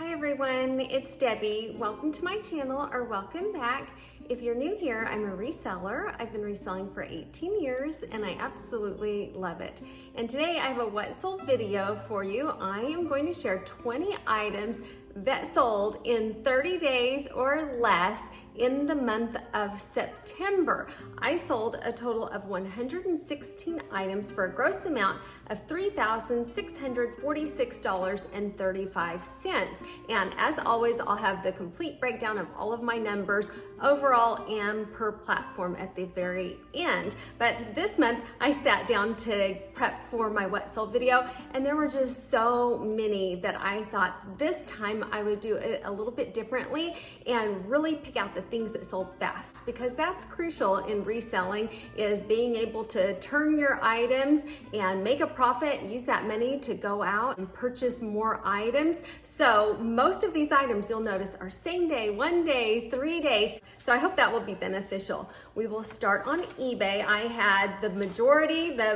Hi everyone, it's Debbie. Welcome to my channel, or welcome back. If you're new here, I'm a reseller. I've been reselling for 18 years and I absolutely love it. And today I have a what sold video for you. I am going to share 20 items that sold in 30 days or less in the month of September. I sold a total of 116 items for a gross amount of $3,646.35. And as always, I'll have the complete breakdown of all of my numbers overall and per platform at the very end. But this month I sat down to prep for my what sold video, and there were just so many that I thought this time I would do it a little bit differently and really pick out the things that sold fast, because that's crucial in reselling, is being able to turn your items and make a profit, use that money to go out and purchase more items. So most of these items you'll notice are same day, 1 day, 3 days. So I hope that will be beneficial. We will start on eBay. I had the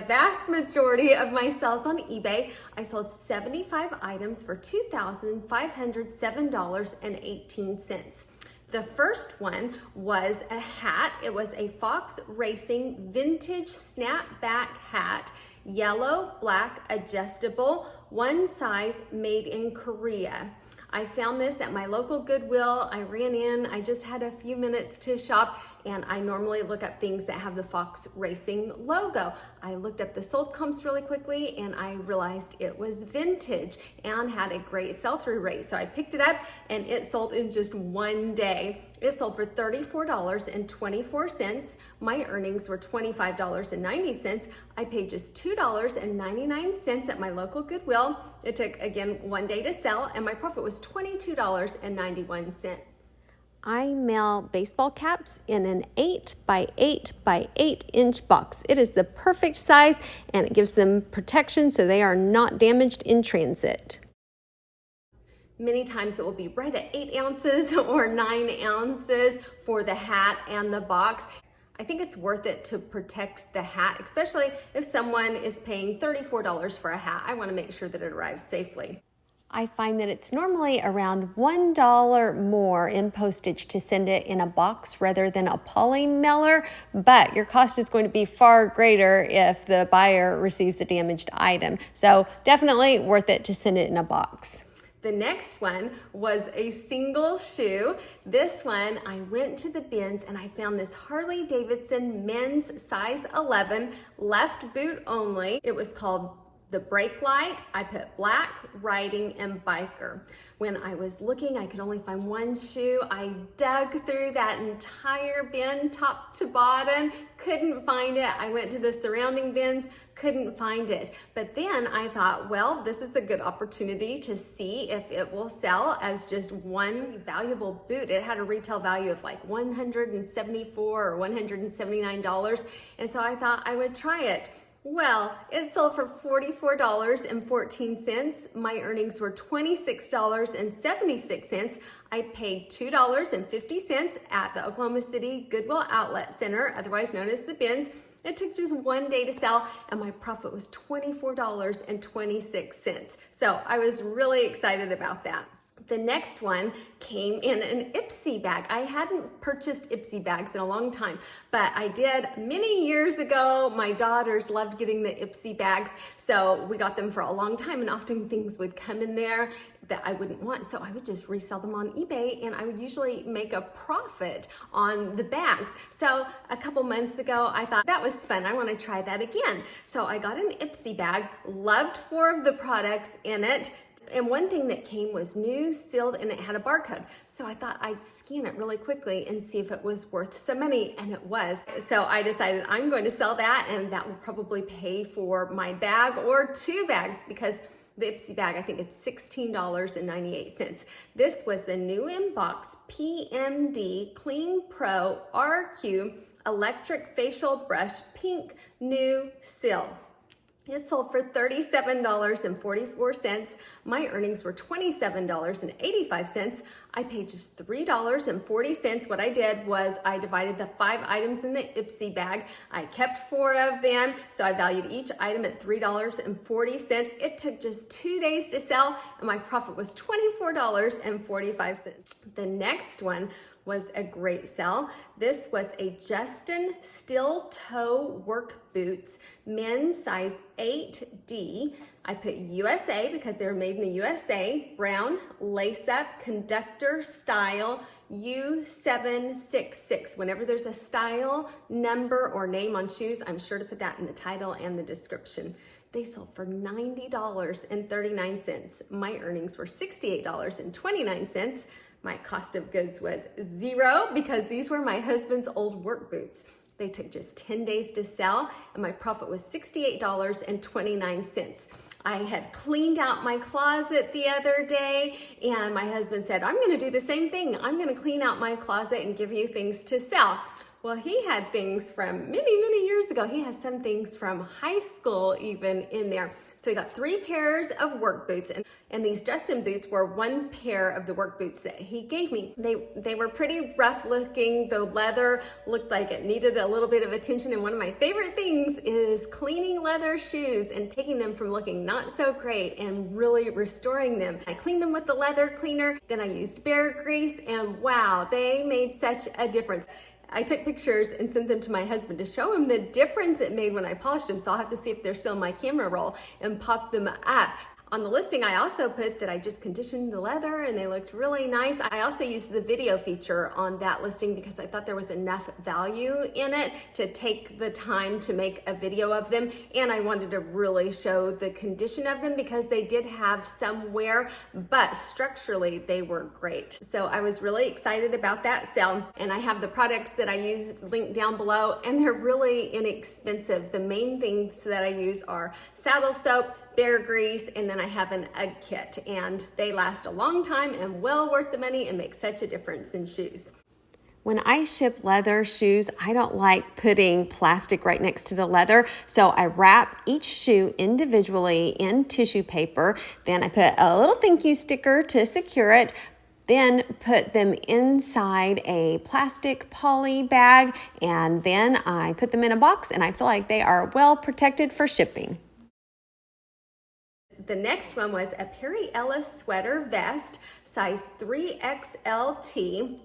vast majority of my sales on eBay. I sold 75 items for $2,507.18. The first one was a hat. It was a Fox Racing vintage snapback hat, yellow, black, adjustable, one size, made in Korea. I found this at my local Goodwill. I ran in, I just had a few minutes to shop, and I normally look up things that have the Fox Racing logo. I looked up the sold comps really quickly and I realized it was vintage and had a great sell-through rate. So I picked it up and it sold in just 1 day. It sold for $34.24. My earnings were $25.90. I paid just $2.99 at my local Goodwill. It took, again, 1 day to sell, and my profit was $22.91. I mail baseball caps in an 8 by 8 by 8 inch box. It is the perfect size and it gives them protection so they are not damaged in transit. Many times it will be right at 8 ounces or 9 ounces for the hat and the box. I think it's worth it to protect the hat, especially if someone is paying $34 for a hat. I want to make sure that it arrives safely. I find that it's normally around $1 more in postage to send it in a box rather than a Polymailer, but your cost is going to be far greater if the buyer receives a damaged item. So definitely worth it to send it in a box. The next one was a single shoe. This one, I went to the bins and I found this Harley Davidson men's size 11, left boot only. It was called the brake light. I put black, riding, and biker. When I was looking, I could only find one shoe. I dug through that entire bin, top to bottom, couldn't find it. I went to the surrounding bins, couldn't find it. But then I thought, well, this is a good opportunity to see if it will sell as just one valuable boot. It had a retail value of like $174 or $179. And so I thought I would try it. Well, it sold for $44.14. My earnings were $26.76. I paid $2.50 at the Oklahoma City Goodwill Outlet Center, otherwise known as the bins. It took just 1 day to sell and my profit was $24.26. So I was really excited about that. The next one came in an Ipsy bag. I hadn't purchased Ipsy bags in a long time, but I did many years ago. My daughters loved getting the Ipsy bags, so we got them for a long time, and often things would come in there that I wouldn't want, so I would just resell them on eBay, and I would usually make a profit on the bags. So a couple months ago, I thought that was fun. I want to try that again. So I got an Ipsy bag, loved 4 of the products in it. And one thing that came was new, sealed, and it had a barcode. So I thought I'd scan it really quickly and see if it was worth some money, and it was. So I decided I'm going to sell that, and that will probably pay for my bag or 2 bags, because the Ipsy bag, I think it's $16.98. This was the new in-box PMD Clean Pro RQ Electric Facial Brush Pink New Seal. It sold for $37.44. My earnings were $27.85. I paid just $3.40. What I did was I divided the 5 items in the Ipsy bag. I kept 4 of them, so I valued each item at $3.40. It took just 2 days to sell, and my profit was $24.45. The next one was a great sell. This was a Justin steel toe work boots, men's size 8D. I put USA because they were made in the USA, brown, lace up, conductor style, U766. Whenever there's a style, number, or name on shoes, I'm sure to put that in the title and the description. They sold for $90.39. My earnings were $68.29. My cost of goods was $0 because these were my husband's old work boots. They took just 10 days to sell, and my profit was $68.29. I had cleaned out my closet the other day, and my husband said, I'm gonna do the same thing. I'm gonna clean out my closet and give you things to sell. Well, he had things from many, many years ago. He has some things from high school even in there. So he got 3 pairs of work boots, and these Justin boots were 1 pair of the work boots that he gave me. They were pretty rough looking. The leather looked like it needed a little bit of attention, and one of my favorite things is cleaning leather shoes and taking them from looking not so great and really restoring them. I cleaned them with the leather cleaner, then I used bear grease, and wow, they made such a difference. I took pictures and sent them to my husband to show him the difference it made when I polished them. So I'll have to see if they're still in my camera roll and pop them up. On the listing, I also put that I just conditioned the leather and they looked really nice. I also used the video feature on that listing because I thought there was enough value in it to take the time to make a video of them. And I wanted to really show the condition of them because they did have some wear, but structurally they were great. So I was really excited about that sale. And I have the products that I use linked down below, and they're really inexpensive. The main things that I use are saddle soap, bear grease, and then I have an UGG kit, and they last a long time and well worth the money and make such a difference in shoes. When I ship leather shoes, I don't like putting plastic right next to the leather, so I wrap each shoe individually in tissue paper. Then I put a little thank you sticker to secure it, then put them inside a plastic poly bag, and then I put them in a box, and I feel like they are well protected for shipping. The next one was a Perry Ellis sweater vest, size 3XLT.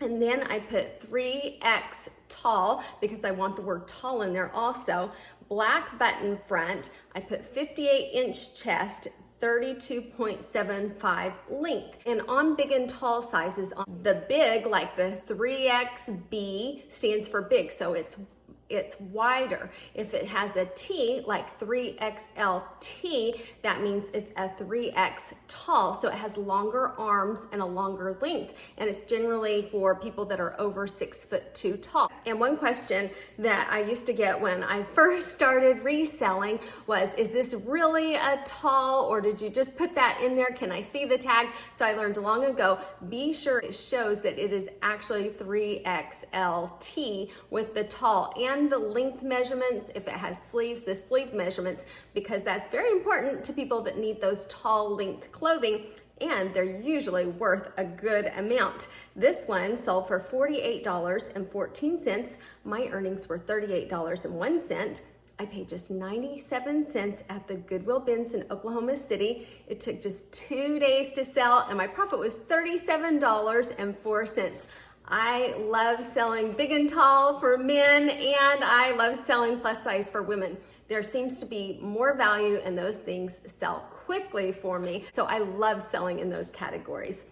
And then I put 3X tall because I want the word tall in there also. Black button front. I put 58-inch chest, 32.75 length. And on big and tall sizes, on the big, like the 3XB stands for big, so it's wider. If it has a T, like 3XLT, that means it's a 3X tall. So it has longer arms and a longer length. And it's generally for people that are over 6'2" tall. And one question that I used to get when I first started reselling was, is this really a tall, or did you just put that in there? Can I see the tag? So I learned long ago, be sure it shows that it is actually 3XLT with the tall, and the length measurements, if it has sleeves, the sleeve measurements, because that's very important to people that need those tall length clothing, and they're usually worth a good amount. This one sold for $48.14. My earnings were $38.01. I paid just 97 cents at the Goodwill bins in Oklahoma City. It took just 2 days to sell, and my profit was $37.04. I love selling big and tall for men, and I love selling plus size for women. There seems to be more value, and those things sell quickly for me. So I love selling in those categories.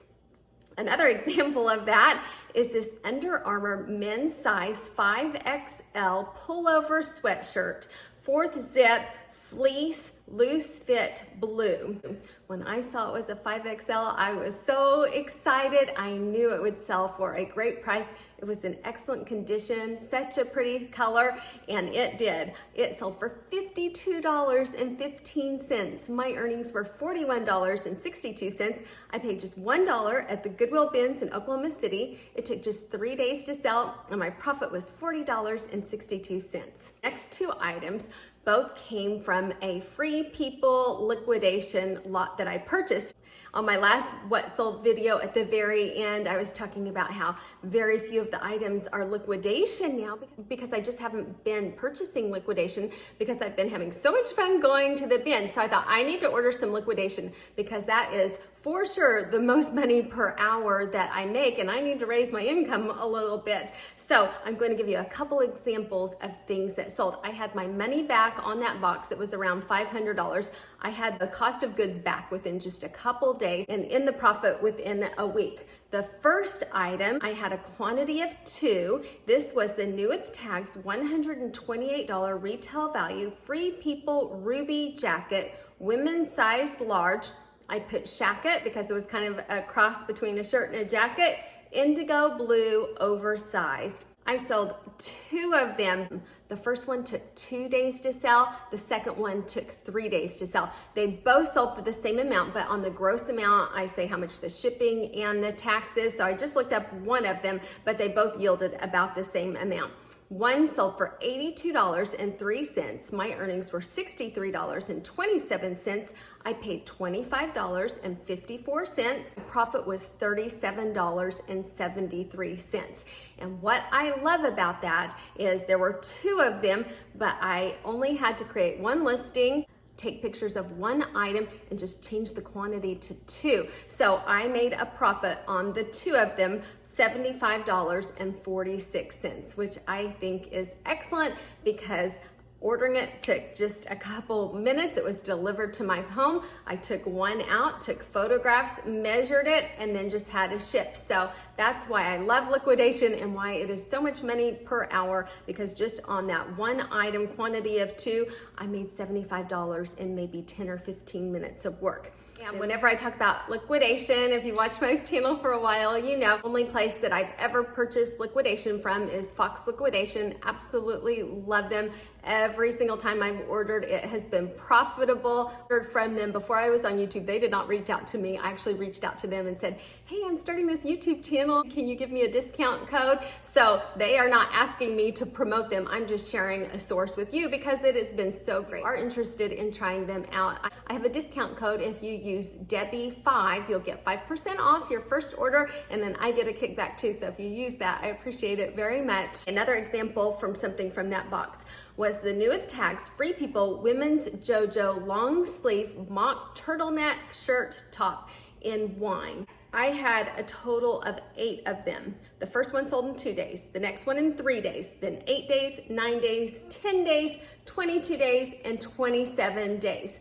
Another example of that is this Under Armour men's size 5XL pullover sweatshirt, 4th zip, fleece, loose fit blue. When I saw it was a 5XL, I was so excited. I knew it would sell for a great price. It was in excellent condition, such a pretty color, and it did. It sold for $52.15. My earnings were $41.62. I paid just $1 at the Goodwill bins in Oklahoma City. It took just 3 days to sell, and my profit was $40.62. Next 2 items Both came from a Free People liquidation lot that I purchased. On my last What Sold video at the very end, I was talking about how very few of the items are liquidation now because I just haven't been purchasing liquidation because I've been having so much fun going to the bin. So I thought I need to order some liquidation because that is for sure the most money per hour that I make, and I need to raise my income a little bit. So I'm going to give you a couple examples of things that sold. I had my money back on that box. It was around $500. I had the cost of goods back within just a couple days and in the profit within a week. The first item, I had a quantity of 2. This was the new with tags, $128 retail value, Free People Ruby jacket, women's size large. I put shacket because it was kind of a cross between a shirt and a jacket, indigo blue, oversized. I sold 2 of them. The first one took 2 days to sell. The second one took 3 days to sell. They both sold for the same amount, but on the gross amount, I say how much the shipping and the taxes. So I just looked up one of them, but they both yielded about the same amount. One sold for $82.03. My earnings were $63.27. I paid $25.54. Profit was $37.73. And what I love about that is there were 2 of them, but I only had to create one listing, take pictures of one item, and just change the quantity to 2. So I made a profit on the 2 of them, $75.46, which I think is excellent because ordering it took just a couple minutes. It was delivered to my home. I took one out, took photographs, measured it, and then just had to ship. So that's why I love liquidation and why it is so much money per hour, because just on that one item quantity of 2, I made $75 in maybe 10 or 15 minutes of work. And whenever I talk about liquidation, if you watch my channel for a while, you know, only place that I've ever purchased liquidation from is Fox Liquidation. Absolutely love them. Every single time I've ordered, it has been profitable. Heard from them before I was on YouTube. They did not reach out to me. I actually reached out to them and said, hey, I'm starting this YouTube channel. Can you give me a discount code? So they are not asking me to promote them. I'm just sharing a source with you because it has been so great. If you are interested in trying them out, I have a discount code. If you use Debbie5, you'll get 5% off your first order, and then I get a kickback too. So if you use that, I appreciate it very much. Another example from something from that box was the new with tags Free People women's JoJo long sleeve mock turtleneck shirt top in wine. I had a total of 8 of them. The first one sold in 2 days, the next one in 3 days, then 8 days, 9 days, 10 days, 22 days, and 27 days.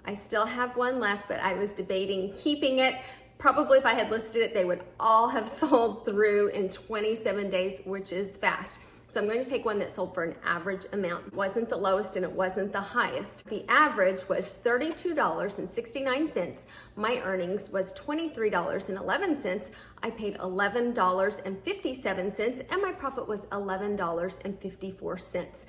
I still have one left, but I was debating keeping it. Probably if I had listed it, they would all have sold through in 27 days, which is fast. So I'm going to take one that sold for an average amount. It wasn't the lowest and it wasn't the highest. The average was $32.69. My earnings was $23.11. I paid $11.57 and my profit was $11.54.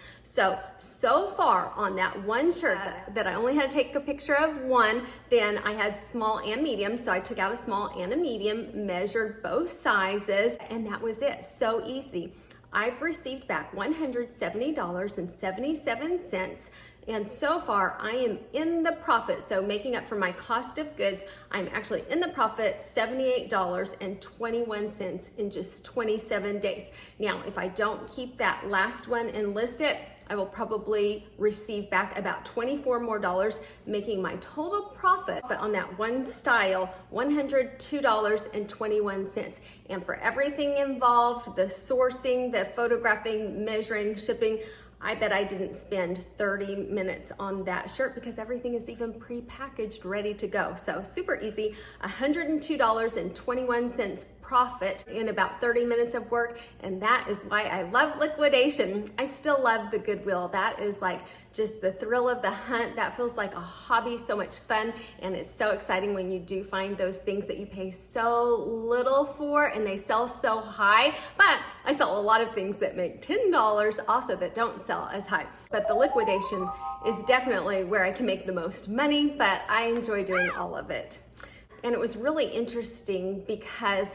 So far on that one shirt that I only had to take a picture of one, then I had small and medium. So I took out a small and a medium, measured both sizes, and that was it. So easy. I've received back $170.77, and so far I am in the profit. So making up for my cost of goods, I'm actually in the profit $78.21 in just 27 days. Now, if I don't keep that last one and list it, I will probably receive back about $24 more, making my total profit on that one style $102.21. And for everything involved, the sourcing, the photographing, measuring, shipping, I bet I didn't spend 30 minutes on that shirt because everything is even pre-packaged, ready to go. So super easy, $102.21 profit in about 30 minutes of work. And that is why I love liquidation. I still love the Goodwill. That is like just the thrill of the hunt. That feels like a hobby, so much fun. And it's so exciting when you do find those things that you pay so little for and they sell so high. But I sell a lot of things that make $10 also that don't sell as high. But the liquidation is definitely where I can make the most money, but I enjoy doing all of it. And it was really interesting because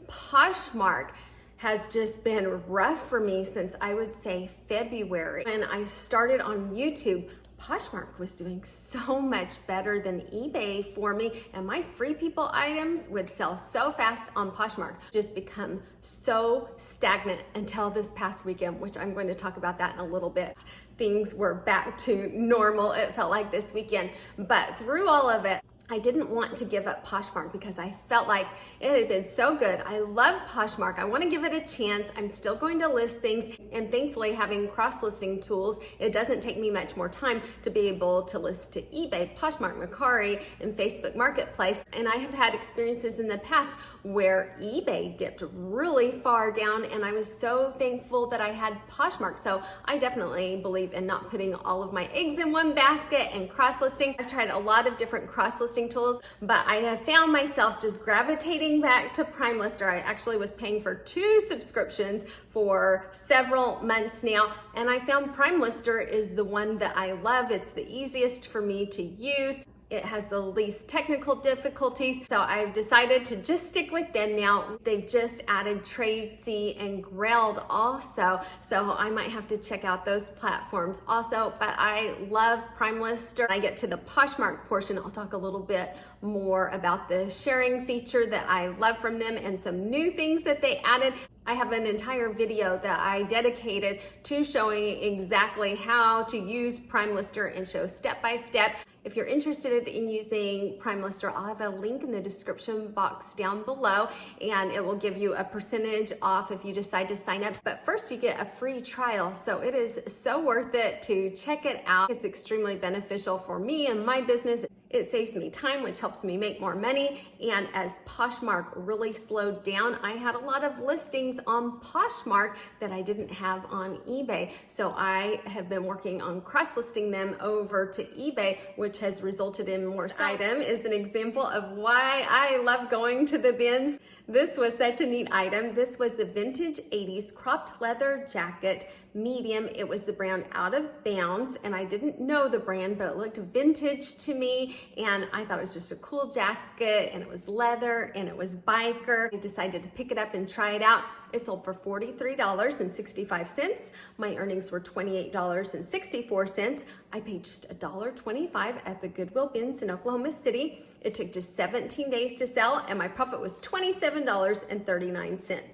Poshmark has just been rough for me since I would say February. When I started on YouTube, Poshmark was doing so much better than eBay for me, and my Free People items would sell so fast on Poshmark, just become so stagnant until this past weekend, which I'm going to talk about that in a little bit. Things were back to normal, it felt like this weekend, but through all of it, I didn't want to give up Poshmark because I felt like it had been so good. I love Poshmark. I want to give it a chance. I'm still going to list things, and thankfully having cross-listing tools, it doesn't take me much more time to be able to list to eBay, Poshmark, Makari, and Facebook Marketplace. And I have had experiences in the past where eBay dipped really far down, and I was so thankful that I had Poshmark. So I definitely believe in not putting all of my eggs in one basket and cross-listing. I've tried a lot of different cross-listing tools, but I have found myself just gravitating back to PrimeLister. I actually was paying for 2 subscriptions for several months now, and I found PrimeLister is the one that I love. It's the easiest for me to use. It has the least technical difficulties, so I've decided to just stick with them now. They've just added Tracy and Grelled also, so I might have to check out those platforms also, but I love PrimeLister. When I get to the Poshmark portion, I'll talk a little bit more about the sharing feature that I love from them and some new things that they added. I have an entire video that I dedicated to showing exactly how to use PrimeLister and show step by step. If you're interested in using PrimeLister, I'll have a link in the description box down below, and it will give you a percentage off if you decide to sign up. But first you get a free trial, so it is so worth it to check it out. It's extremely beneficial for me and my business. It saves me time, which helps me make more money. And as Poshmark really slowed down, I had a lot of listings on Poshmark that I didn't have on eBay. So I have been working on cross-listing them over to eBay, which has resulted in more sales. Item is an example of why I love going to the bins. This was such a neat item. This was the vintage 80s cropped leather jacket, medium. It was the brand Out of Bounds, and I didn't know the brand, but it looked vintage to me, and I thought it was just a cool jacket, and it was leather, and it was biker. I decided to pick it up and try it out. It sold for $43.65. My earnings were $28.64. I paid just $1.25 at the Goodwill bins in Oklahoma City. It took just 17 days to sell, and my profit was $27.39.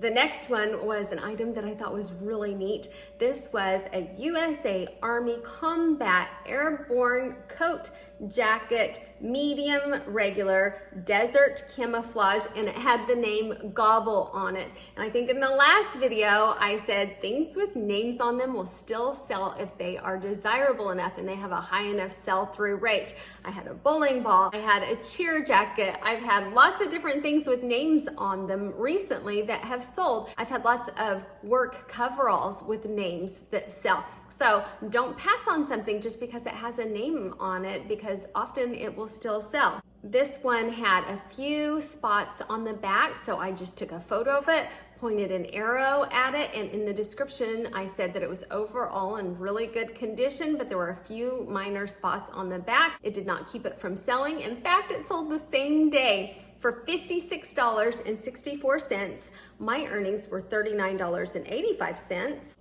The next one was an item that I thought was really neat. This was a USA Army Combat Airborne coat jacket, medium regular, desert camouflage, and it had the name Gobble on it. And I think in the last video, I said things with names on them will still sell if they are desirable enough and they have a high enough sell-through rate. I had a bowling ball, I had a cheer jacket, I've had lots of different things with names on them recently that have sold. I've had lots of work coveralls with names that sell. So don't pass on something just because it has a name on it, because often it will still sell. This one had a few spots on the back, so I just took a photo of it, pointed an arrow at it, and in the description I said that it was overall in really good condition, but there were a few minor spots on the back. It did not keep it from selling. In fact, it sold the same day for $56.64. My earnings were $39.85.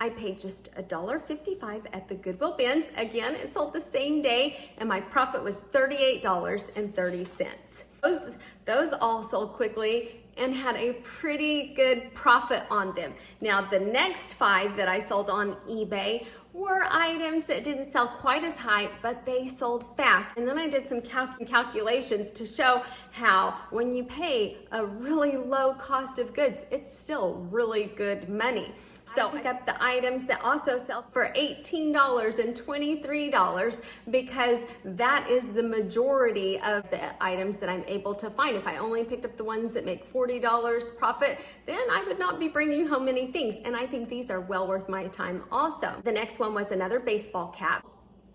I paid just $1.55 at the Goodwill bins. Again, it sold the same day, and my profit was $38.30. Those all sold quickly and had a pretty good profit on them. Now, the next 5 that I sold on eBay were items that didn't sell quite as high, but they sold fast. And then I did some calculations to show how when you pay a really low cost of goods, it's still really good money. So I pick up the items that also sell for $18 and $23 because that is the majority of the items that I'm able to find. If I only picked up the ones that make $40 profit, then I would not be bringing home many things. And I think these are well worth my time also. The next one was another baseball cap.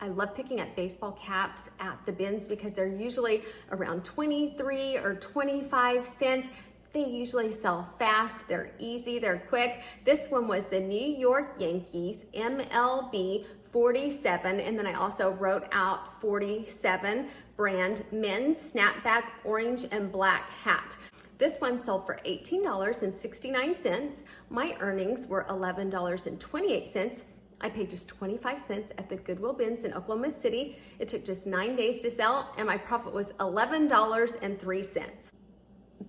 I love picking up baseball caps at the bins because they're usually around 23 or 25 cents. They usually sell fast, they're easy, they're quick. This one was the New York Yankees MLB 47, and then I also wrote out 47 brand men's snapback orange and black hat. This one sold for $18.69. My earnings were $11.28. I paid just 25 cents at the Goodwill bins in Oklahoma City. It took just 9 days to sell, and my profit was $11.03.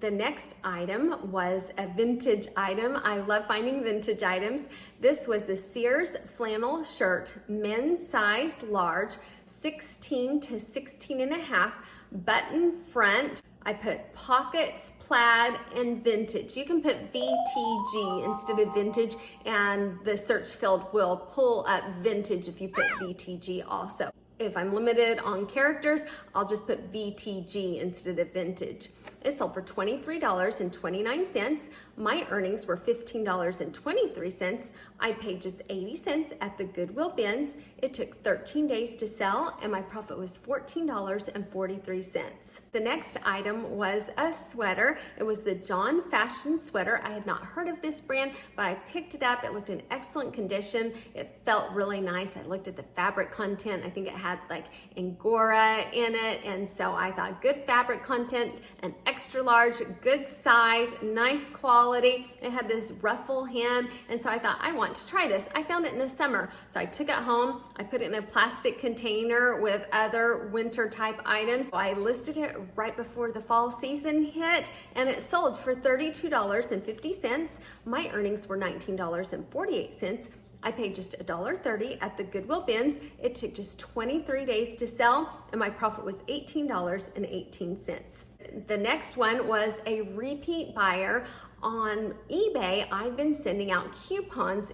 The next item was a vintage item. I love finding vintage items. This was the Sears flannel shirt, men's size large, 16 to 16 and a half, button front. I put pockets, plaid, and vintage. You can put VTG instead of vintage, and the search field will pull up vintage if you put VTG also. If I'm limited on characters, I'll just put VTG instead of vintage. It sold for $23.29. My earnings were $15.23. I paid just 80 cents at the Goodwill bins. It took 13 days to sell, and my profit was $14.43. The next item was a sweater. It was the John Fashion sweater. I had not heard of this brand, but I picked it up. It looked in excellent condition. It felt really nice. I looked at the fabric content. I think it had like Angora in it, and so I thought good fabric content, an extra large, good size, nice quality. It had this ruffle hem, and so I thought, I want to try this. I found it in the summer, so I took it home. I put it in a plastic container with other winter type items. So I listed it right before the fall season hit, and it sold for $32.50. My earnings were $19.48. I paid just $1.30 at the Goodwill bins. It took just 23 days to sell, and my profit was $18.18. The next one was a repeat buyer. On eBay, I've been sending out coupons.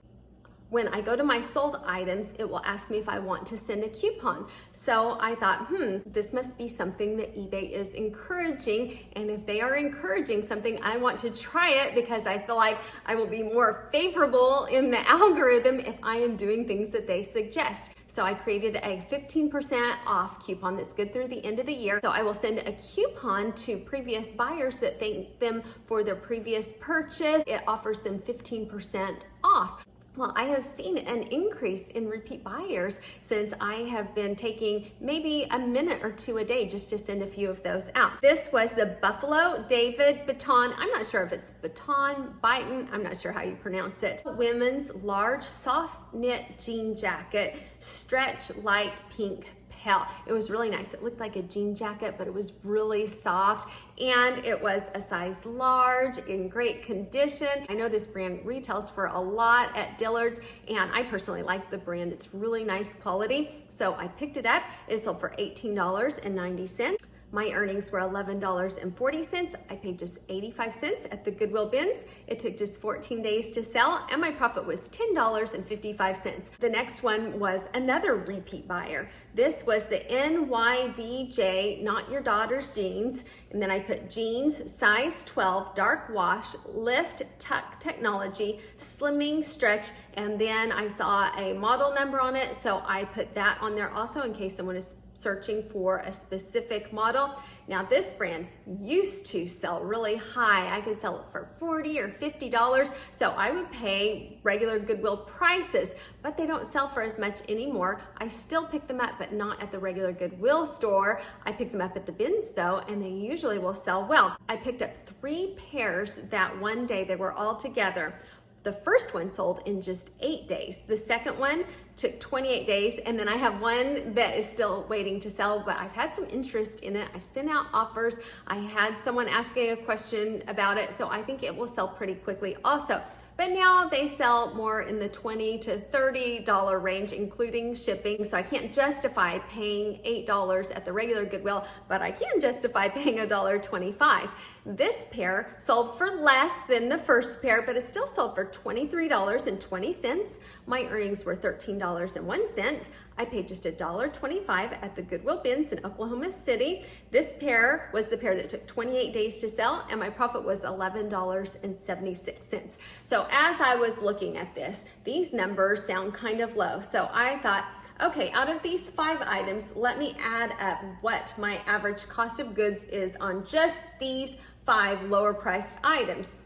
When I go to my sold items, it will ask me if I want to send a coupon. So I thought, this must be something that eBay is encouraging. And if they are encouraging something, I want to try it because I feel like I will be more favorable in the algorithm if I am doing things that they suggest. So I created a 15% off coupon that's good through the end of the year. So I will send a coupon to previous buyers that thank them for their previous purchase. It offers them 15% off. Well, I have seen an increase in repeat buyers since I have been taking maybe a minute or two a day just to send a few of those out. This was the Buffalo David Baton. I'm not sure if it's Baton, Byton, I'm not sure how you pronounce it. Women's large soft knit jean jacket, stretch light pink pale. It was really nice. It looked like a jean jacket, but it was really soft, and it was a size large in great condition. I know this brand retails for a lot at Dillard's, and I personally like the brand. It's really nice quality. So I picked it up. It sold for $18.90. My earnings were $11.40. I paid just 85 cents at the Goodwill bins. It took just 14 days to sell, and my profit was $10.55. The next one was another repeat buyer. This was the NYDJ, Not Your Daughter's Jeans. And then I put jeans, size 12, dark wash, lift, tuck technology, slimming, stretch, and then I saw a model number on it, so I put that on there also in case someone is searching for a specific model. Now this brand used to sell really high. I could sell it for $40 or $50, so I would pay regular Goodwill prices, but they don't sell for as much anymore. I still pick them up, but not at the regular Goodwill store. I pick them up at the bins though, and they usually will sell well. I picked up 3 pairs that one day. They were all together. The first one sold in just 8 days. The second one took 28 days. And then I have one that is still waiting to sell, but I've had some interest in it. I've sent out offers. I had someone asking a question about it, so I think it will sell pretty quickly also. But now they sell more in the $20 to $30 range, including shipping. So I can't justify paying $8 at the regular Goodwill, but I can justify paying $1.25. This pair sold for less than the first pair, but it still sold for $23.20. My earnings were $13.01. I paid just $1.25 at the Goodwill bins in Oklahoma City. This pair was the pair that took 28 days to sell, and my profit was $11.76. So as I was looking at this, these numbers sound kind of low. So I thought, okay, out of these 5 items, let me add up what my average cost of goods is on just these 5 lower priced items.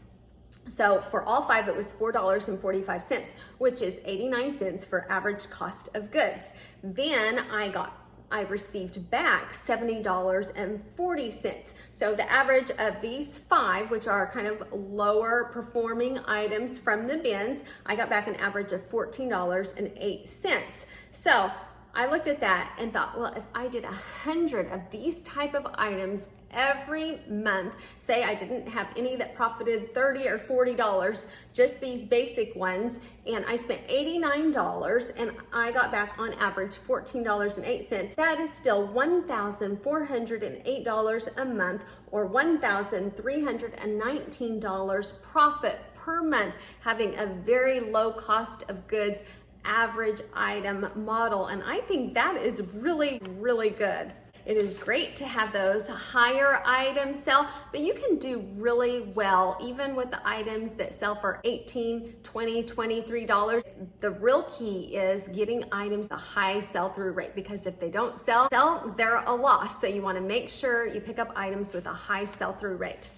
So for all 5, it was $4.45, which is 89 cents for average cost of goods. Then I got I received back $70.40. So the average of these 5, which are kind of lower performing items from the bins, I got back an average of $14.08. So I looked at that and thought, well, if I did 100 of these type of items every month, say I didn't have any that profited $30 or $40, just these basic ones, and I spent $89 and I got back on average $14.08, that is still $1,408 a month, or $1,319 profit per month, having a very low cost of goods average item model. And I think that is really, really good. It is great to have those higher items sell, but you can do really well even with the items that sell for $18, $20, $23. The real key is getting items a high sell-through rate, because if they don't sell, they're a loss. So you want to make sure you pick up items with a high sell-through rate.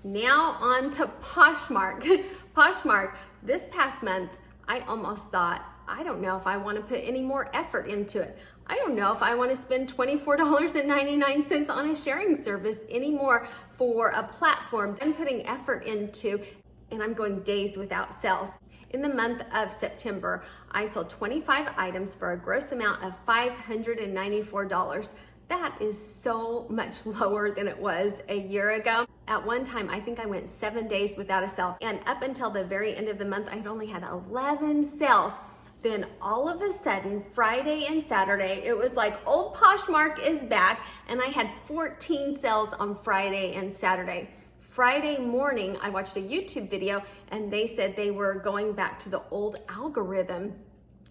Now on to Poshmark. Poshmark, this past month, I almost thought, I don't know if I want to put any more effort into it. I don't know if I want to spend $24.99 on a sharing service anymore for a platform I'm putting effort into, and I'm going days without sales. In the month of September, I sold 25 items for a gross amount of $594. That is so much lower than it was a year ago. At one time, I think I went 7 days without a sale, and up until the very end of the month, I had only had 11 sales. Then all of a sudden, Friday and Saturday, it was like old Poshmark is back, and I had 14 sales on Friday and Saturday. Friday morning, I watched a YouTube video and they said they were going back to the old algorithm.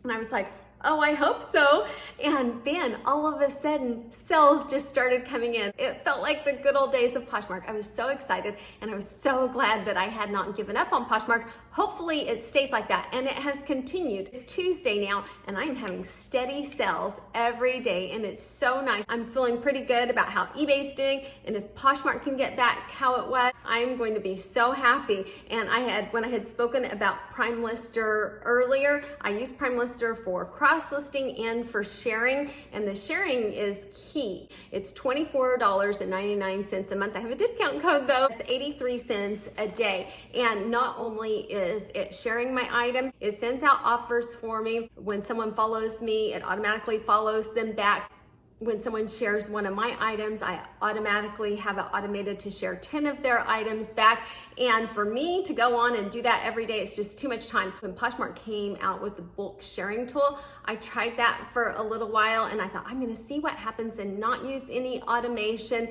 And I was like, oh, I hope so. And then all of a sudden, sales just started coming in. It felt like the good old days of Poshmark. I was so excited, and I was so glad that I had not given up on Poshmark. Hopefully it stays like that, and it has continued. It's Tuesday now, and I am having steady sales every day, and it's so nice. I'm feeling pretty good about how eBay's doing, and if Poshmark can get back how it was, I'm going to be so happy. And when I had spoken about Prime Lister earlier, I use Prime Lister for cross-listing and for sharing, and the sharing is key. It's $24.99 a month. I have a discount code though. It's 83 cents a day. And not only is it sharing my items, it sends out offers for me. When someone follows me, it automatically follows them back. When someone shares one of my items, I automatically have it automated to share 10 of their items back. And for me to go on and do that every day, it's just too much time. When Poshmark came out with the bulk sharing tool, I tried that for a little while, and I thought, I'm gonna see what happens and not use any automation.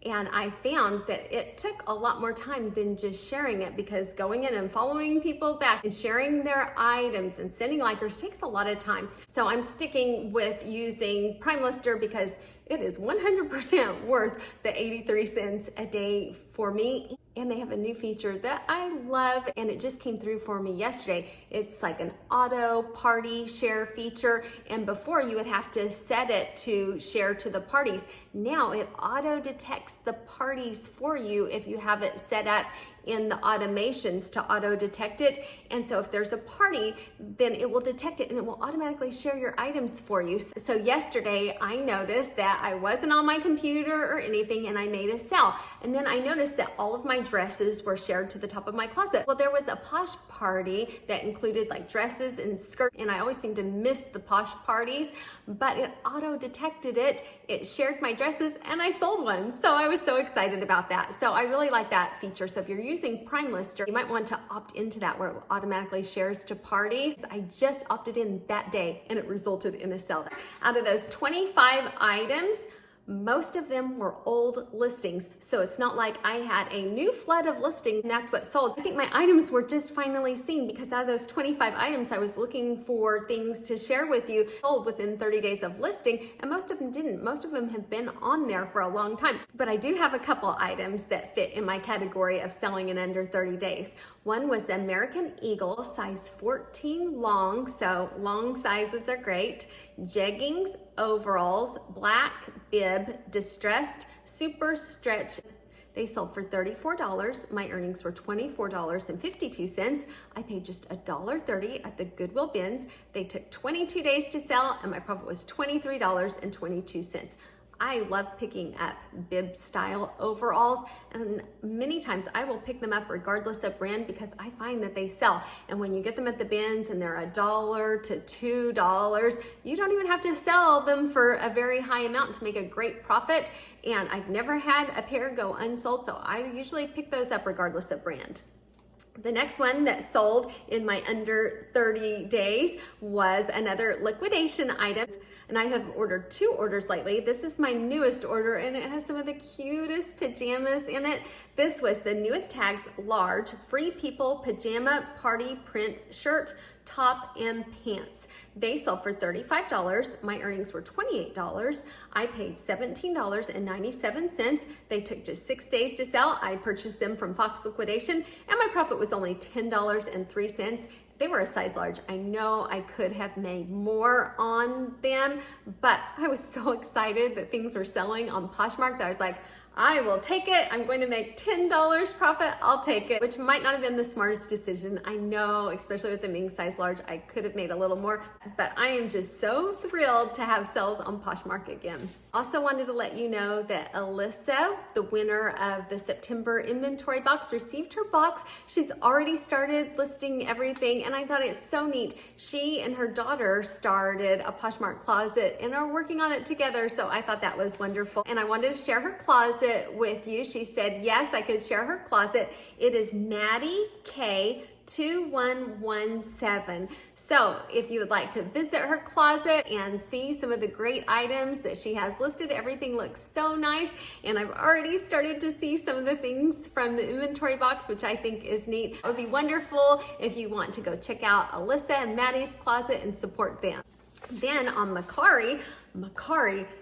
And I found that it took a lot more time than just sharing it, because going in and following people back and sharing their items and sending likers takes a lot of time. So I'm sticking with using Prime Lister because it is 100% worth the 83 cents a day for me. And they have a new feature that I love, and it just came through for me yesterday. It's like an auto party share feature, and before you would have to set it to share to the parties. Now it auto detects the parties for you if you have it set up in the automations to auto detect it. And so if there's a party, then it will detect it and it will automatically share your items for you. So yesterday I noticed that I wasn't on my computer or anything, and I made a sale. And then I noticed that all of my dresses were shared to the top of my closet. Well, there was a posh party that included like dresses and skirts, and I always seem to miss the posh parties, but it auto detected it. It shared my dresses and I sold one. So I was so excited about that. So I really like that feature. So if you're using Prime Lister, you might want to opt into that where it automatically shares to parties. I just opted in that day and it resulted in a sale. Out of those 25 items, most of them were old listings. So it's not like I had a new flood of listings and that's what sold. I think my items were just finally seen, because out of those 25 items, I was looking for things to share with you, sold within 30 days of listing, and most of them didn't. Most of them have been on there for a long time. But I do have a couple items that fit in my category of selling in under 30 days. One was the American Eagle, size 14 long, so long sizes are great. Jeggings, overalls, black bib, distressed, super stretch. They sold for $34. My earnings were $24.52. I paid just $1.30 at the Goodwill bins. They took 22 days to sell and my profit was $23.22. I love picking up bib style overalls, and many times I will pick them up regardless of brand because I find that they sell. And when you get them at the bins and they're $1 to $2, you don't even have to sell them for a very high amount to make a great profit. And I've never had a pair go unsold, so I usually pick those up regardless of brand. The next one that sold in my under 30 days was another liquidation item. And I have ordered 2 orders lately. This is my newest order and it has some of the cutest pajamas in it. This was the New with Tags large Free People pajama party print shirt, top and pants. They sold for $35. My earnings were $28. I paid $17.97. They took just 6 days to sell. I purchased them from Fox Liquidation and my profit was only $10.03. They were a size large. I know I could have made more on them, but I was so excited that things were selling on Poshmark that I was like, I will take it. I'm going to make $10 profit. I'll take it, which might not have been the smartest decision. I know, especially with them being size large, I could have made a little more, but I am just so thrilled to have sales on Poshmark again. Also wanted to let you know that Alyssa, the winner of the September inventory box, received her box. She's already started listing everything, and I thought it's so neat. She and her daughter started a Poshmark closet and are working on it together, so I thought that was wonderful. And I wanted to share her closet with you. She said yes, I could share her closet. It is Maddie K 2117. So if you would like to visit her closet and see some of the great items that she has listed, everything looks so nice. And I've already started to see some of the things from the inventory box, which I think is neat. It would be wonderful if you want to go check out Alyssa and Maddie's closet and support them. Then on Makari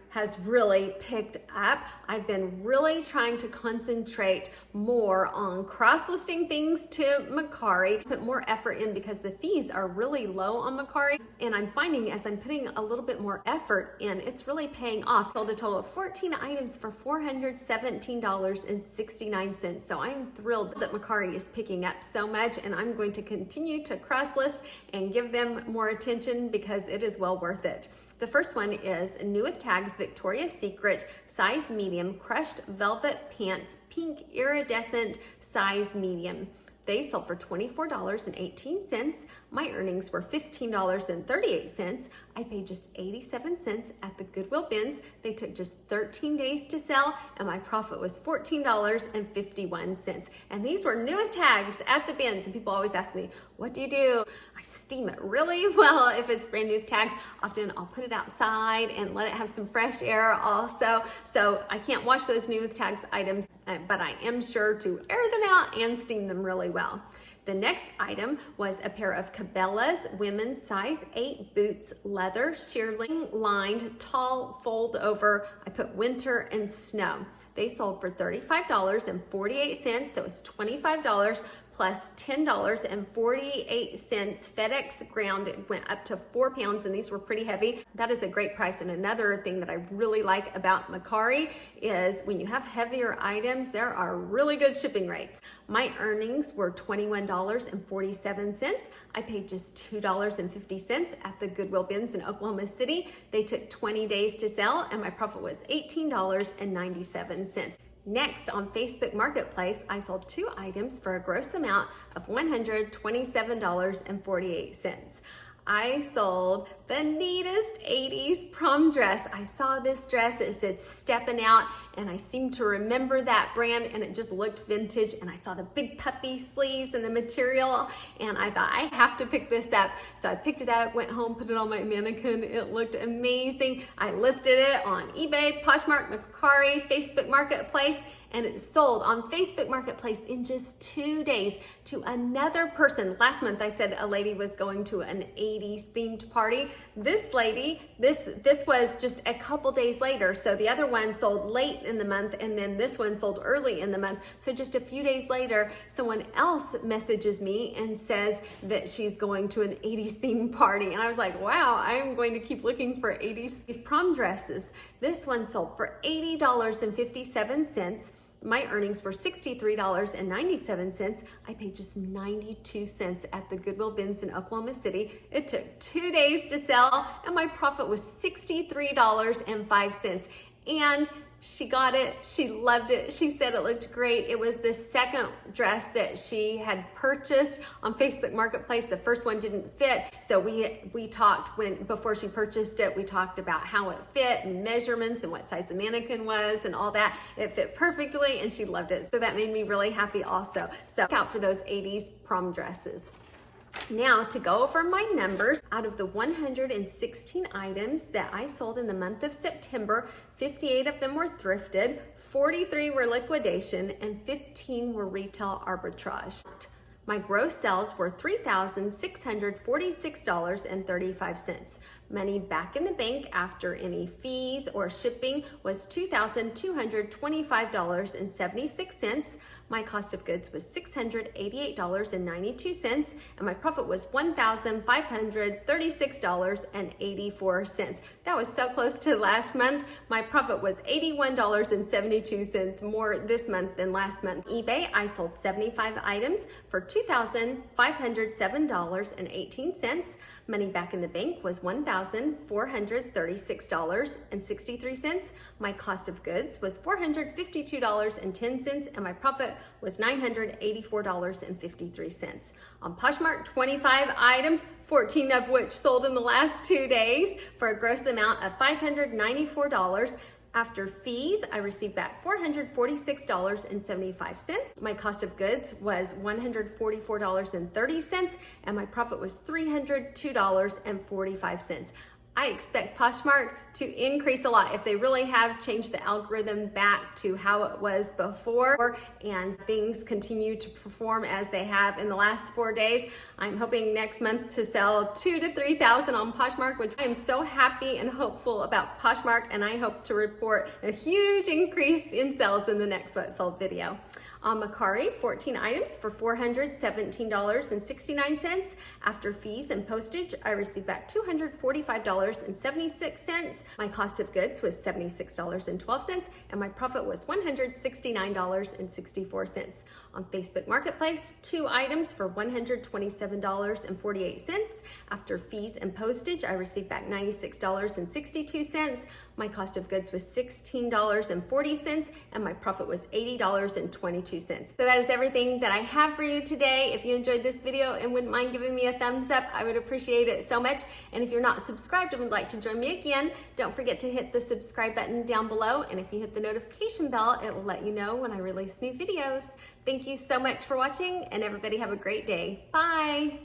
has really picked up. I've been really trying to concentrate more on cross-listing things to Makari, put more effort in because the fees are really low on Makari. And I'm finding as I'm putting a little bit more effort in, it's really paying off. Sold a total of 14 items for $417.69. So I'm thrilled that Makari is picking up so much, and I'm going to continue to cross-list and give them more attention because it is well worth it. The first one is New with Tags Victoria's Secret size medium crushed velvet pants, pink iridescent size medium. They sold for $24.18. My earnings were $15.38. I paid just 87 cents at the Goodwill bins. They took just 13 days to sell and my profit was $14.51. And these were New with Tags at the bins. And people always ask me, what do you do? I steam it really well if it's brand new with tags. Often I'll put it outside and let it have some fresh air also. So I can't wash those New with Tags items, but I am sure to air them out and steam them really well. The next item was a pair of Cabelas women's size 8 boots, leather, shearling lined, tall fold over. I put winter and snow. They sold for $35.48, so it's $25 plus $10.48 FedEx ground. It went up to 4 pounds and these were pretty heavy. That is a great price. And another thing that I really like about Makari is when you have heavier items, there are really good shipping rates. My earnings were $21.47. I paid just $2.50 at the Goodwill bins in Oklahoma City. They took 20 days to sell and my profit was $18.97. Next, on Facebook Marketplace, I sold 2 items for a gross amount of $127.48. I sold the neatest 80s prom dress. I saw this dress, it said stepping out, and I seemed to remember that brand, and it just looked vintage, and I saw the big puffy sleeves and the material, and I thought, I have to pick this up. So I picked it up, went home, put it on my mannequin. It looked amazing. I listed it on eBay, Poshmark, Mercari, Facebook Marketplace, and it sold on Facebook Marketplace in just 2 days to another person. Last month I said a lady was going to an 80s themed party. This lady, this was just a couple days later. So the other one sold late in the month and then this one sold early in the month. So just a few days later, someone else messages me and says that she's going to an 80s themed party. And I was like, wow, I'm going to keep looking for 80s prom dresses. This one sold for $80.57. My earnings were $63.97. I paid just 92 cents at the Goodwill bins in Oklahoma City. It took 2 days to sell, and my profit was $63.05. And she got it, she loved it, she said it looked great. It was the second dress that she had purchased on Facebook Marketplace. The first one didn't fit, so we talked before she purchased it, we talked about how it fit and measurements and what size the mannequin was and all that. It fit perfectly and she loved it, so that made me really happy also. So look out for those 80s prom dresses. Now, to go over my numbers, out of the 116 items that I sold in the month of September, 58 of them were thrifted, 43 were liquidation, and 15 were retail arbitrage. My gross sales were $3,646.35. Money back in the bank after any fees or shipping was $2,225.76. My cost of goods was $688.92, and my profit was $1,536.84. That was so close to last month. My profit was $81.72 more this month than last month. eBay, I sold 75 items for $2,507.18. Money back in the bank was $1,436.63. My cost of goods was $452.10, and my profit was $984.53. On Poshmark, 25 items, 14 of which sold in the last 2 days for a gross amount of $594. After fees, I received back $446.75. My cost of goods was $144.30, and my profit was $302.45. I expect Poshmark to increase a lot if they really have changed the algorithm back to how it was before and things continue to perform as they have in the last 4 days. I'm hoping next month to sell 2,000 to 3,000 on Poshmark, which I am so happy and hopeful about Poshmark, and I hope to report a huge increase in sales in the next What Sold video. On Makari, 14 items for $417.69. After fees and postage, I received back $245.76. My cost of goods was $76.12, and my profit was $169.64. On Facebook Marketplace, 2 items for $127.48. After fees and postage, I received back $96.62. My cost of goods was $16.40, and my profit was $80.22. So that is everything that I have for you today. If you enjoyed this video and wouldn't mind giving me a thumbs up, I would appreciate it so much. And if you're not subscribed and would like to join me again, don't forget to hit the subscribe button down below. And if you hit the notification bell, it will let you know when I release new videos. Thank you so much for watching, and everybody have a great day. Bye.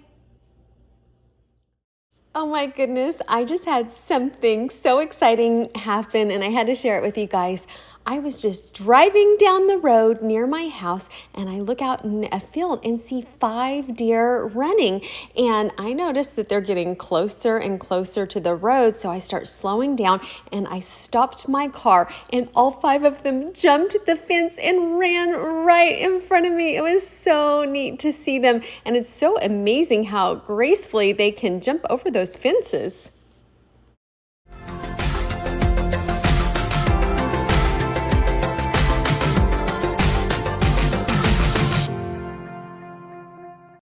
Oh my goodness, I just had something so exciting happen and I had to share it with you guys. I was just driving down the road near my house and I look out in a field and see 5 deer running, and I noticed that they're getting closer and closer to the road, so I start slowing down and I stopped my car, and all 5 of them jumped the fence and ran right in front of me. It was so neat to see them, and it's so amazing how gracefully they can jump over those fences.